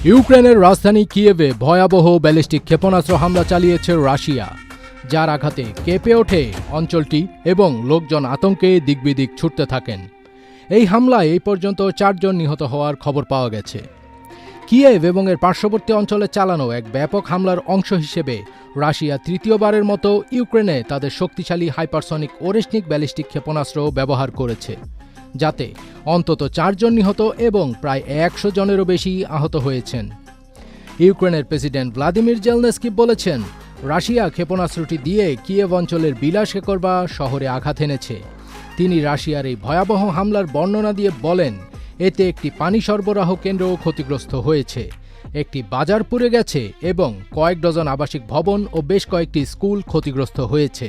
ইউক্রেনের রাজধানী কিয়েভে ভয়াবহ ব্যালিস্টিক ক্ষেপণাস্ত্র হামলা চালিয়েছে রাশিয়া, যার আঘাতে কেঁপে ওঠে অঞ্চলটি এবং লোকজন আতঙ্কে দিকবিদিক ছুটতে থাকেন। এই হামলায় এই পর্যন্ত 4 জন নিহত হওয়ার খবর পাওয়া গেছে। কিয়েভ এবং এর পার্শ্ববর্তী অঞ্চলে চালানো এক ব্যাপক হামলার অংশ হিসেবে রাশিয়া তৃতীয়বারের মতো ইউক্রেনে তাদের শক্তিশালী হাইপারসনিক ওরেশনিক ব্যালিস্টিক ক্ষেপণাস্ত্র ব্যবহার করেছে, যাতে অন্তত 4 জন নিহত এবং প্রায় 100 জনেরও বেশি আহত হয়েছেন। ইউক্রেনের প্রেসিডেন্ট ভ্লাদিমির জেলনেস্কি বলেছেন, রাশিয়া ক্ষেপণাস্ত্রটি দিয়ে কিয়েভ অঞ্চলের বিলাসেকরবা শহরে আঘাত এনেছে। তিনি রাশিয়ার এই ভয়াবহ হামলার বর্ণনা দিয়ে বলেন, এতে একটি পানি সরবরাহ কেন্দ্রও ক্ষতিগ্রস্ত হয়েছে, একটি বাজার পুড়ে গেছে এবং কয়েক ডজন আবাসিক ভবন ও বেশ কয়েকটি স্কুল ক্ষতিগ্রস্ত হয়েছে।